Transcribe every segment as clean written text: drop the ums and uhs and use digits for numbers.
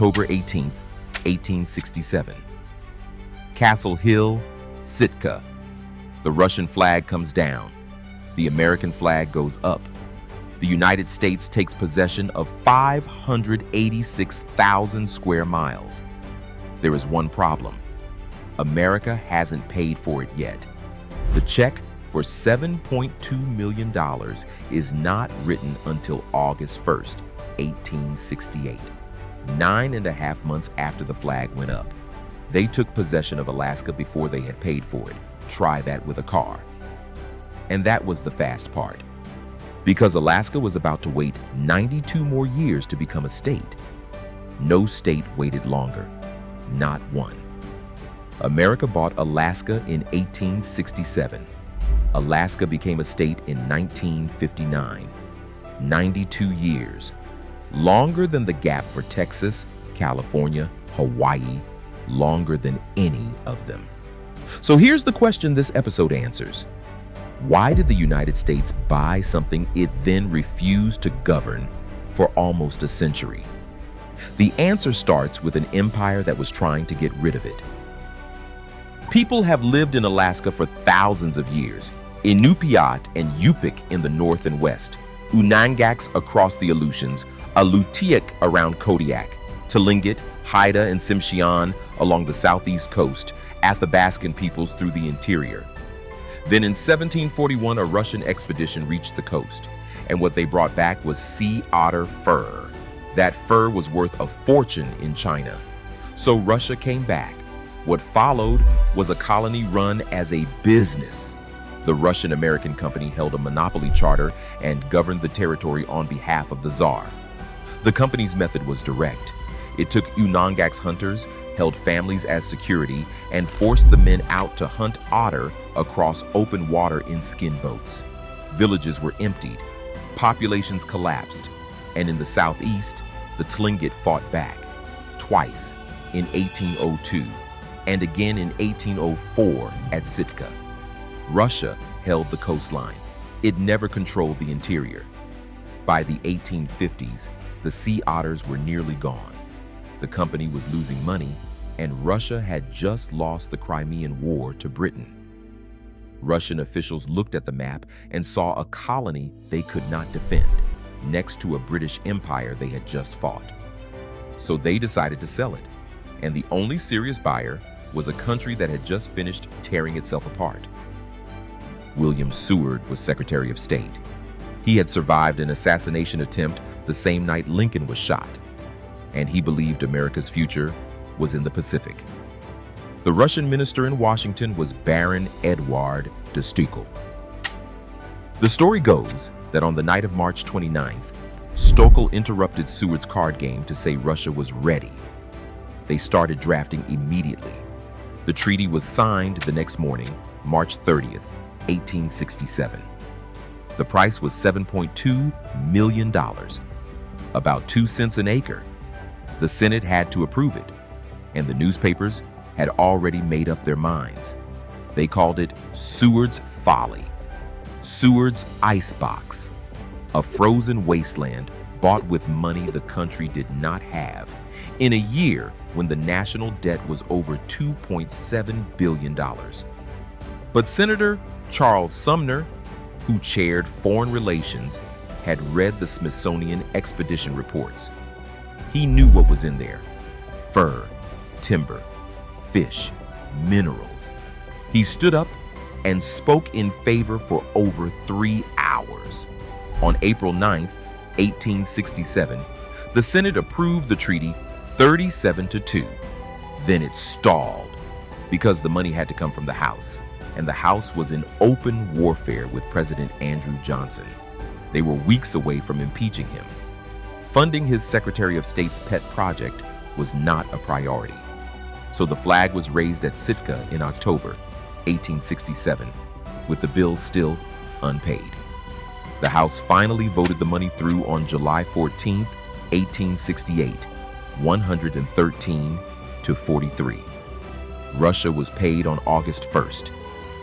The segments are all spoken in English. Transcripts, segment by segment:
October 18th, 1867. Castle Hill, Sitka. The Russian flag comes down. The American flag goes up. The United States takes possession of 586,000 square miles. There is one problem. America hasn't paid for it yet. The check for $7.2 million is not written until August 1st, 1868, 9.5 months after the flag went up. They took possession of Alaska before they had paid for it. Try that with a car. And that was the fast part. Because Alaska was about to wait 92 more years to become a state. No state waited longer. Not one. America bought Alaska in 1867. Alaska became a state in 1959. 92 years. Longer than the gap for Texas, California, Hawaii, longer than any of them. So here's the question this episode answers. Why did the United States buy something it then refused to govern for almost a century? The answer starts with an empire that was trying to get rid of it. People have lived in Alaska for thousands of years. Inupiat and Yupik in the north and west, Unangaks across the Aleutians, Alutiiq around Kodiak, Tlingit, Haida, and Tsimshian along the southeast coast, Athabascan peoples through the interior. Then in 1741, a Russian expedition reached the coast, and what they brought back was sea otter fur. That fur was worth a fortune in China. So Russia came back. What followed was a colony run as a business. The Russian-American company held a monopoly charter and governed the territory on behalf of the Tsar. The company's method was direct. It took Unangaks hunters, held families as security, and forced the men out to hunt otter across open water in skin boats. Villages were emptied, populations collapsed, and in the southeast, the Tlingit fought back, twice, in 1802, and again in 1804 at Sitka. Russia held the coastline. It never controlled the interior. By the 1850s, the sea otters were nearly gone. The company was losing money, and Russia had just lost the Crimean War to Britain. Russian officials looked at the map and saw a colony they could not defend, next to a British empire they had just fought. So they decided to sell it, and the only serious buyer was a country that had just finished tearing itself apart. William Seward was Secretary of State. He had survived an assassination attempt the same night Lincoln was shot, and he believed America's future was in the Pacific. The Russian minister in Washington was Baron Eduard de Stuckel. The story goes that on the night of March 29th, Stuckel interrupted Seward's card game to say Russia was ready. They started drafting immediately. The treaty was signed the next morning, March 30th, 1867. The price was $7.2 million, about 2 cents an acre. The Senate had to approve it, and the newspapers had already made up their minds. They called it Seward's Folly, Seward's Icebox, a frozen wasteland bought with money the country did not have, in a year when the national debt was over $2.7 billion. But Senator Charles Sumner, who chaired Foreign Relations, had read the Smithsonian expedition reports. He knew what was in there: fur, timber, fish, minerals. He stood up and spoke in favor for over 3 hours. On April 9th, 1867, the Senate approved the treaty 37-2. Then it stalled because the money had to come from the House, and the House was in open warfare with President Andrew Johnson. They were weeks away from impeaching him. Funding his Secretary of State's pet project was not a priority. So the flag was raised at Sitka in October 1867, with the bill still unpaid. The House finally voted the money through on July 14, 1868, 113-43. Russia was paid on August 1st.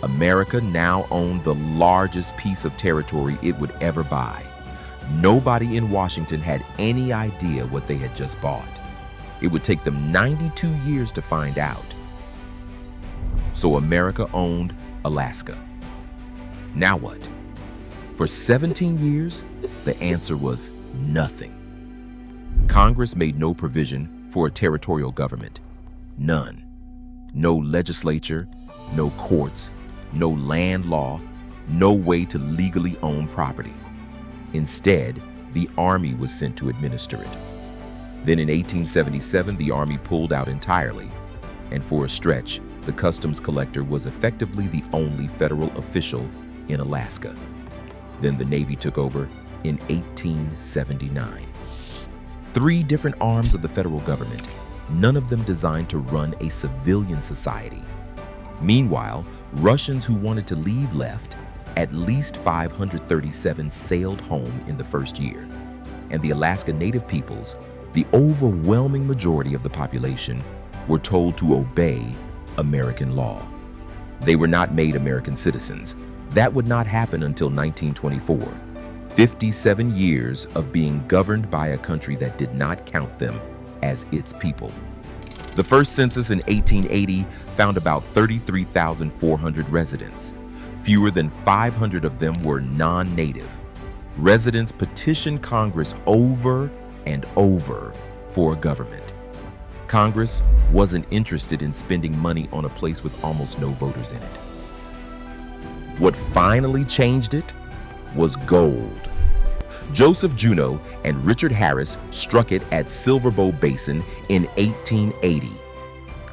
America now owned the largest piece of territory it would ever buy. Nobody in Washington had any idea what they had just bought. It would take them 92 years to find out. So America owned Alaska. Now what? For 17 years, the answer was nothing. Congress made no provision for a territorial government. None. No legislature, no courts, no land law, no way to legally own property. Instead, the Army was sent to administer it. Then in 1877, the Army pulled out entirely, and for a stretch, the customs collector was effectively the only federal official in Alaska. Then the Navy took over in 1879. 3 different arms of the federal government, none of them designed to run a civilian society. Meanwhile, Russians who wanted to leave left. At least 537 sailed home in the first year. And the Alaska Native peoples, the overwhelming majority of the population, were told to obey American law. They were not made American citizens. That would not happen until 1924. 57 years of being governed by a country that did not count them as its people. The first census in 1880 found about 33,400 residents. Fewer than 500 of them were non-native. Residents petitioned Congress over and over for a government. Congress wasn't interested in spending money on a place with almost no voters in it. What finally changed it was gold. Joseph Juneau and Richard Harris struck it at Silverbow Basin in 1880.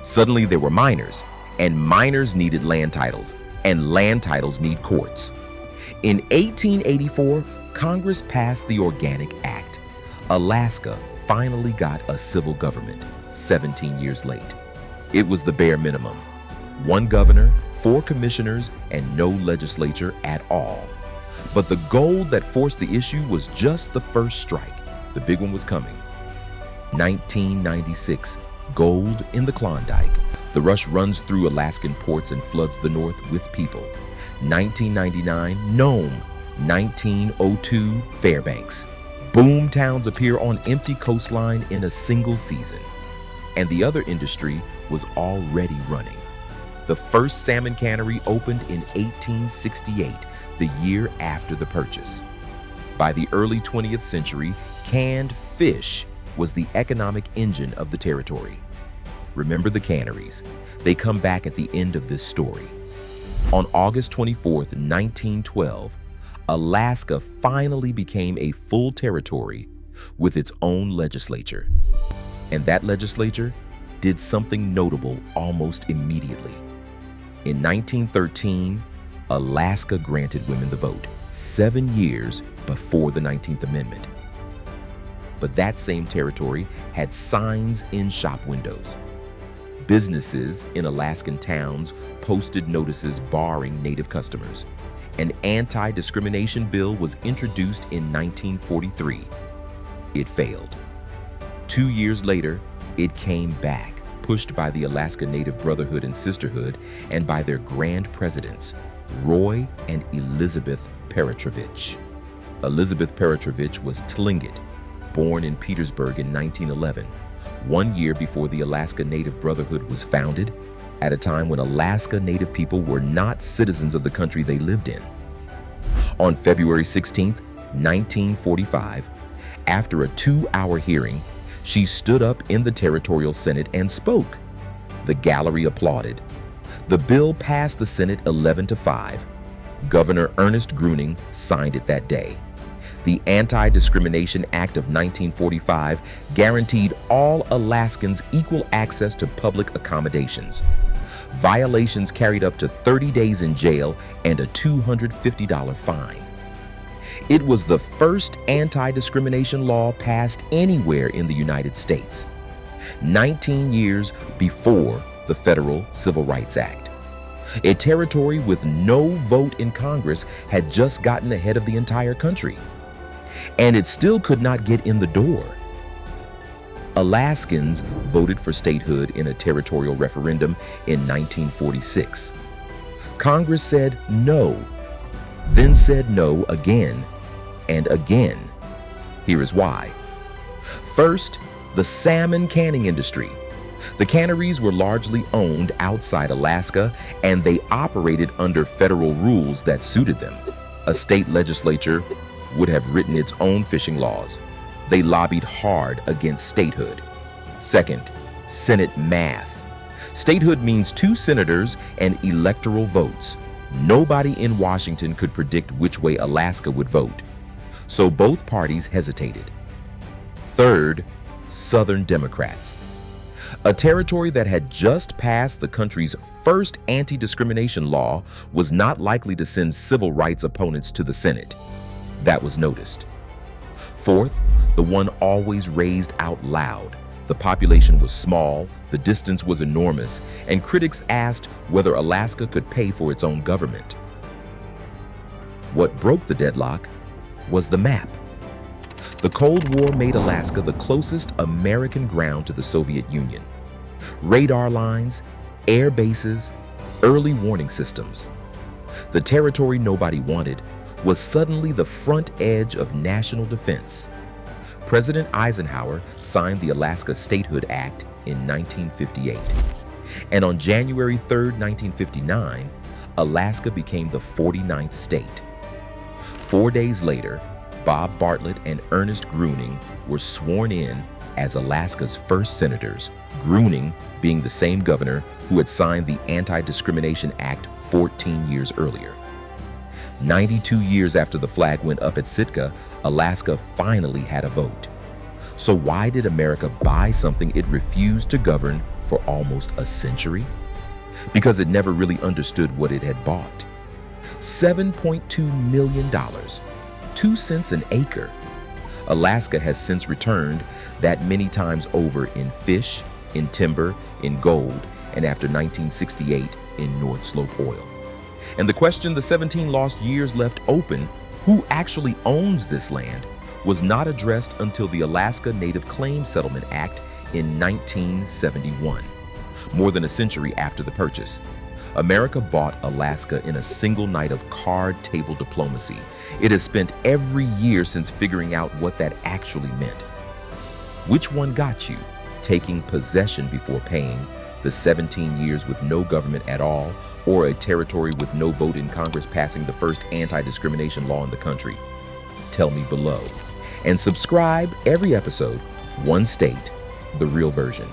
Suddenly there were miners, and miners needed land titles, and land titles need courts. In 1884, Congress passed the Organic Act. Alaska finally got a civil government 17 years late. It was the bare minimum. 1 governor, 4 commissioners, and no legislature at all. But the gold that forced the issue was just the first strike. The big one was coming. 1996, gold in the Klondike. The rush runs through Alaskan ports and floods the north with people. 1999, Nome. 1902, Fairbanks. Boom towns appear on empty coastline in a single season. And the other industry was already running. The first salmon cannery opened in 1868, the year after the purchase. By the early 20th century, canned fish was the economic engine of the territory. Remember the canneries. They come back at the end of this story. On August 24th, 1912, Alaska finally became a full territory with its own legislature. And that legislature did something notable almost immediately. In 1913, Alaska granted women the vote, 7 years before the 19th Amendment. But that same territory had signs in shop windows. Businesses in Alaskan towns posted notices barring Native customers. An anti-discrimination bill was introduced in 1943. It failed. 2 years later, it came back, pushed by the Alaska Native Brotherhood and Sisterhood and by their grand presidents, Roy and Elizabeth Peratrovich. Elizabeth Peratrovich was Tlingit, born in Petersburg in 1911, 1 year before the Alaska Native Brotherhood was founded, at a time when Alaska Native people were not citizens of the country they lived in. On February 16, 1945, after a 2-hour hearing, she stood up in the Territorial Senate and spoke. The gallery applauded. The bill passed the Senate 11-5. Governor Ernest Gruening signed it that day. The Anti-Discrimination Act of 1945 guaranteed all Alaskans equal access to public accommodations. Violations carried up to 30 days in jail and a $250 fine. It was the first anti-discrimination law passed anywhere in the United States, 19 years before the Federal Civil Rights Act. A territory with no vote in Congress had just gotten ahead of the entire country. And it still could not get in the door. Alaskans voted for statehood in a territorial referendum in 1946. Congress said no, then said no again and again. Here is why. First, The salmon canning industry. The canneries were largely owned outside Alaska, and they operated under federal rules that suited them. A state legislature would have written its own fishing laws. They lobbied hard against statehood. Second, Senate math. Statehood means 2 senators and electoral votes. Nobody in Washington could predict which way Alaska would vote, so both parties hesitated. Third, Southern Democrats. A territory that had just passed the country's first anti-discrimination law was not likely to send civil rights opponents to the Senate. That was noticed. Fourth, the one always raised out loud. The population was small, the distance was enormous, and critics asked whether Alaska could pay for its own government. What broke the deadlock was the map. The Cold War made Alaska the closest American ground to the Soviet Union. Radar lines, air bases, early warning systems. The territory nobody wanted was suddenly the front edge of national defense. President Eisenhower signed the Alaska Statehood Act in 1958. And on January 3, 1959, Alaska became the 49th state. 4 days later, Bob Bartlett and Ernest Gruening were sworn in as Alaska's first senators, Gruening being the same governor who had signed the Anti-Discrimination Act 14 years earlier. 92 years after the flag went up at Sitka, Alaska finally had a vote. So why did America buy something it refused to govern for almost a century? Because it never really understood what it had bought. $7.2 million, 2 cents an acre. Alaska has since returned that many times over in fish, in timber, in gold, and after 1968 in North Slope oil. And the question the 17 lost years left open, who actually owns this land, was not addressed until the Alaska Native Claims Settlement Act in 1971, more than a century after the purchase. America bought Alaska in a single night of card table diplomacy. It has spent every year since figuring out what that actually meant. Which one got you? Taking possession before paying, the 17 years with no government at all, or a territory with no vote in Congress passing the first anti-discrimination law in the country? Tell me below. And subscribe every episode, one state, the real version.